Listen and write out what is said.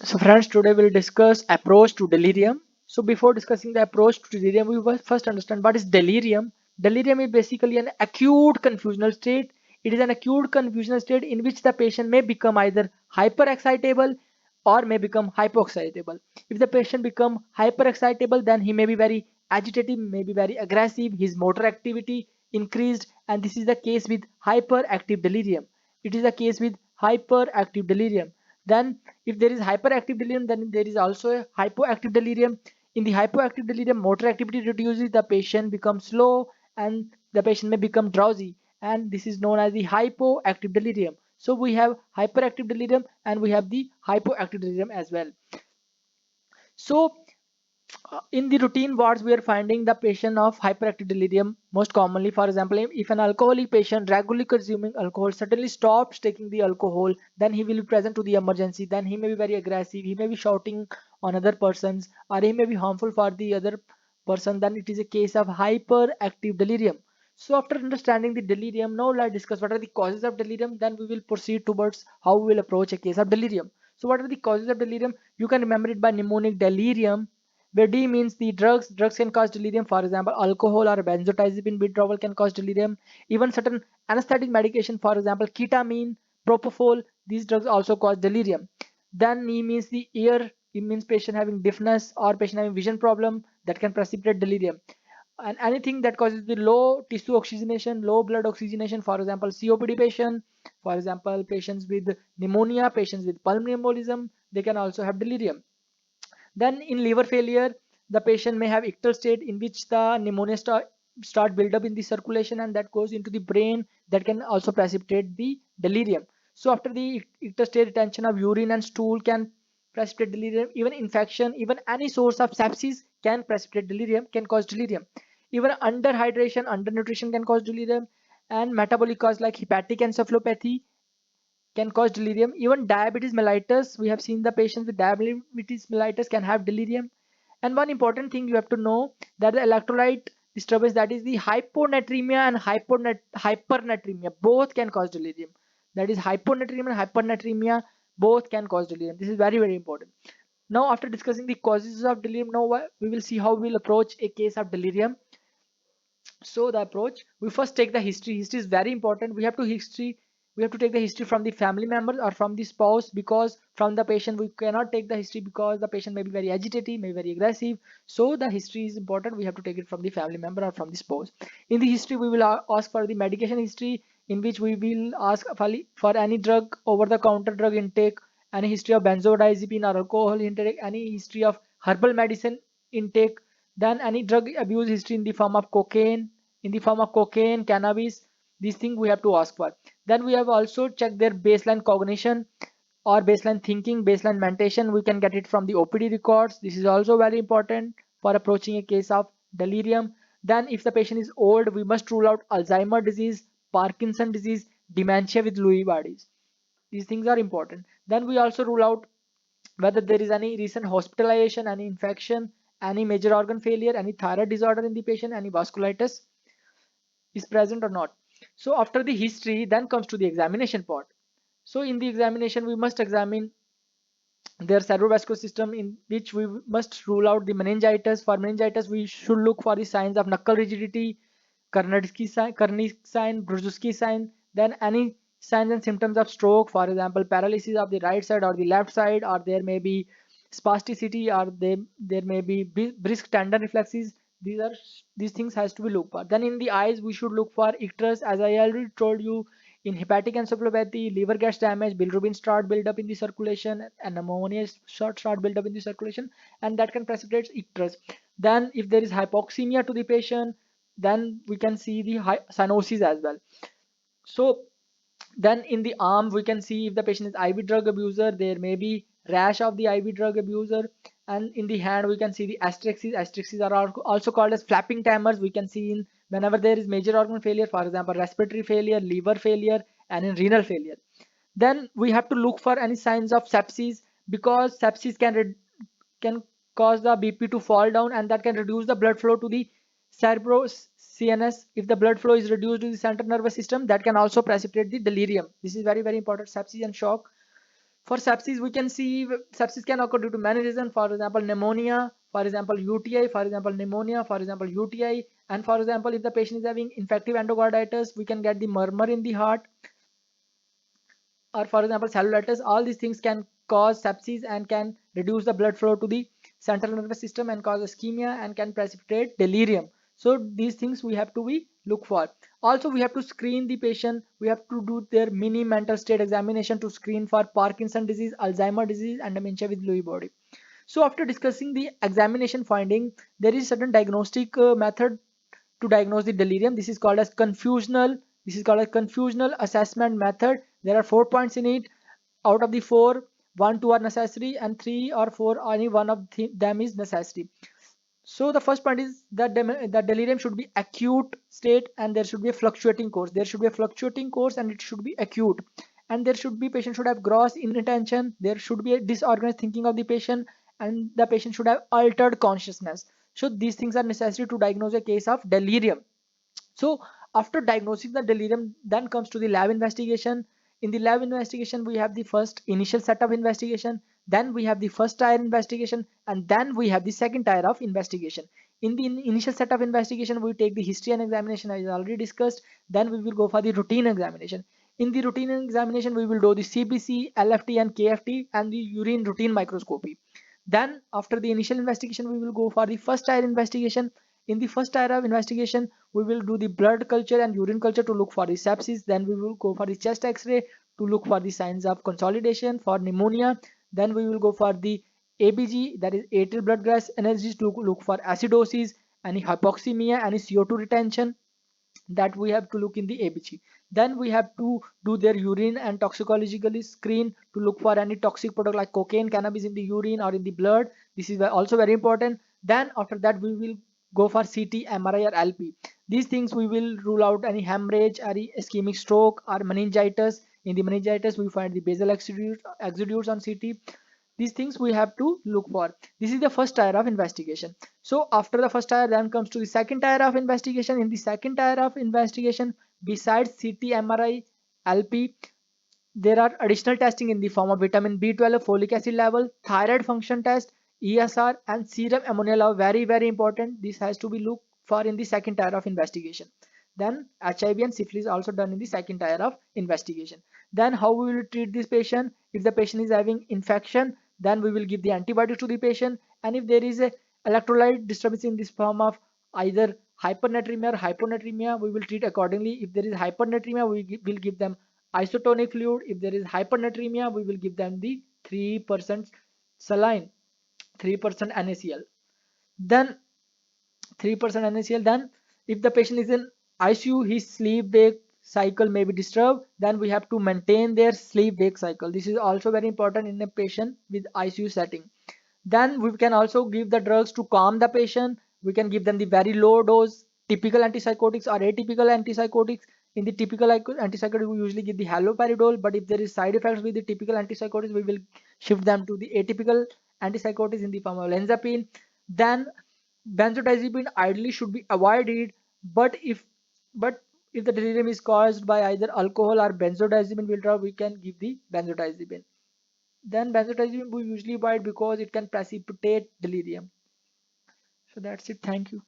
So friends, today we'll discuss approach to delirium. So before discussing the approach to delirium, we will first understand what is delirium. Delirium is basically an acute confusional state. It is an acute confusional state in which the patient may become either hyperexcitable or may become hypoexcitable. If the patient become hyperexcitable, then he may be very agitated, may be very aggressive, his motor activity increased, and this is the case with hyperactive delirium. It is the case with hyperactive delirium. Then if there is hyperactive delirium, then there is also a hypoactive delirium. In the hypoactive delirium, motor activity reduces, the patient becomes slow, and the patient may become drowsy, and this is known as the hypoactive delirium. So we have hyperactive delirium and we have the hypoactive delirium as well. So in the routine wards, we are finding the patient of hyperactive delirium most commonly. For example, if an alcoholic patient regularly consuming alcohol suddenly stops taking the alcohol, then he will be present to the emergency. Then he may be very aggressive, he may be shouting on other persons, or he may be harmful for the other person. Then it is a case of hyperactive delirium. So after understanding the delirium, now let's discuss what are the causes of delirium. Then we will proceed towards how we will approach a case of delirium. So what are the causes of delirium? You can remember it by mnemonic delirium, where D means the drugs. Drugs can cause delirium. For example, alcohol or benzodiazepine withdrawal can cause delirium. Even certain anesthetic medication, for example, ketamine, propofol, these drugs also cause delirium. Then E means the ear. It means patient having deafness or patient having vision problem that can precipitate delirium. And anything that causes the low tissue oxygenation, low blood oxygenation, for example, COPD patient, for example, patients with pneumonia, patients with pulmonary embolism, they can also have delirium. Then in liver failure, the patient may have ictal state in which the pneumonia start build up in the circulation, and that goes into the brain, that can also precipitate the delirium. So after the ictal state, retention of urine and stool can precipitate delirium. Even infection, even any source of sepsis can precipitate delirium, can cause delirium. Even underhydration, undernutrition can cause delirium, and metabolic cause like hepatic encephalopathy can cause delirium. Even diabetes mellitus, we have seen the patients with diabetes mellitus can have delirium. And one important thing you have to know, that the electrolyte disturbance, that is the hyponatremia and hypernatremia, both can cause delirium. That is hyponatremia and hypernatremia, both can cause delirium. This is very, very important. Now after discussing the causes of delirium, now we will see how we will approach a case of delirium. So the approach, we first take the history. History is very important. We have to take the history from the family members or from the spouse, because from the patient we cannot take the history, because the patient may be very agitated, may be very aggressive. So the history is important. We have to take it from the family member or from the spouse. In the history, we will ask for the medication history, in which we will ask for any drug, over the counter drug intake, any history of benzodiazepine or alcohol intake, any history of herbal medicine intake, then any drug abuse history in the form of cocaine, cannabis. These things we have to ask for. Then we have also checked their baseline cognition or baseline thinking, baseline mentation. We can get it from the OPD records. This is also very important for approaching a case of delirium. Then if the patient is old, we must rule out Alzheimer disease, Parkinson disease, dementia with Lewy bodies. These things are important. Then we also rule out whether there is any recent hospitalization, any infection, any major organ failure, any thyroid disorder in the patient, any vasculitis is present or not. So after the history, then comes to the examination part. So in the examination, we must examine their cerebrovascular system, in which we must rule out the meningitis. For meningitis, we should look for the signs of knuckle rigidity, Kernicki sign, Brzezinski sign. Then any signs and symptoms of stroke, for example, paralysis of the right side or the left side, or there may be spasticity, or there may be brisk tendon reflexes. These things has to be looked for. Then in the eyes, we should look for icterus, as I already told you. In hepatic encephalopathy, liver gets damaged, bilirubin start build up in the circulation, and ammonia start build up in the circulation, and that can precipitate icterus. Then if there is hypoxemia to the patient, then we can see the cyanosis as well. So then in the arm, we can see if the patient is IV drug abuser, there may be rash of the IV drug abuser. And in the hand, we can see the asterixis. Asterixis are also called as flapping tremors. We can see in whenever there is major organ failure, for example, respiratory failure, liver failure, and in renal failure. Then we have to look for any signs of sepsis, because sepsis can cause the BP to fall down, and that can reduce the blood flow to the cerebro CNS. If the blood flow is reduced to the central nervous system, that can also precipitate the delirium. This is very, very important. Sepsis and shock. For sepsis, we can see sepsis can occur due to many reasons. For example, pneumonia, for example, UTI, for example, pneumonia, for example, UTI, and for example, if the patient is having infective endocarditis, we can get the murmur in the heart, or for example, cellulitis. All these things can cause sepsis and can reduce the blood flow to the central nervous system and cause ischemia and can precipitate delirium. So these things we have to be look for. Also, we have to screen the patient. We have to do their mini mental state examination to screen for Parkinson disease, Alzheimer disease, and dementia with Lewy body. So after discussing the examination finding, there is certain diagnostic method to diagnose the delirium. This is called as confusional. This is called a confusional assessment method. There are 4 points in it. Out of the four, one, two are necessary, and three or four, any one of them is necessary. So the first point is that the delirium should be acute state and there should be a fluctuating course. There should be a fluctuating course and it should be acute. And there should be patient should have gross inattention. There should be a disorganized thinking of the patient and the patient should have altered consciousness. So these things are necessary to diagnose a case of delirium. So after diagnosing the delirium, then comes to the lab investigation. In the lab investigation, we have the first initial set of investigation, then we have the first tier investigation, and then we have the second tier of investigation. In the initial set of investigation, we take the history and examination as already discussed. Then we will go for the routine examination. In the routine examination, we will do the CBC, LFT, and KFT, and the urine routine microscopy. Then after the initial investigation, we will go for the first tier investigation. In the first tier of investigation, we will do the blood culture and urine culture to look for the sepsis. Then we will go for the chest x-ray to look for the signs of consolidation for pneumonia. Then we will go for the ABG, that is atrial blood gas analysis, to look for acidosis, any hypoxemia, any CO2 retention, that we have to look in the ABG. Then we have to do their urine and toxicologically screen to look for any toxic product like cocaine, cannabis in the urine or in the blood. This is also very important. Then after that we will go for CT, MRI, or LP. These things we will rule out any hemorrhage or ischemic stroke or meningitis. In the meningitis we find the basal exudates on CT. These things we have to look for. This is the first tier of investigation. So after the first tier, then comes to the second tier of investigation. In the second tier of investigation, besides CT, MRI, LP, there are additional testing in the form of vitamin B12, folic acid level, thyroid function test, ESR, and serum ammonia level. Very, very important. This has to be looked for in the second tier of investigation. Then HIV and syphilis also done in the second tier of investigation. Then how we will treat this patient? If the patient is having infection, then we will give the antibiotics to the patient. And if there is a electrolyte disturbance in this form of either hypernatremia or hyponatremia, we will treat accordingly. If there is hypernatremia, we will give them isotonic fluid. If there is hypernatremia, we will give them the 3% saline, 3% NaCl. Then 3% NaCl. Then if the patient is in ICU, his sleep wake cycle may be disturbed. Then we have to maintain their sleep wake cycle. This is also very important in a patient with ICU setting. Then we can also give the drugs to calm the patient. We can give them the very low dose typical antipsychotics or atypical antipsychotics. In the typical antipsychotic, we usually give the haloperidol, but if there is side effects with the typical antipsychotics, we will shift them to the atypical antipsychotics in the form of olanzapine. Then benzodiazepine ideally should be avoided, but if the delirium is caused by either alcohol or benzodiazepine withdrawal, we can give the benzodiazepine. Then benzodiazepine we usually avoid because it can precipitate delirium. So that's it. Thank you.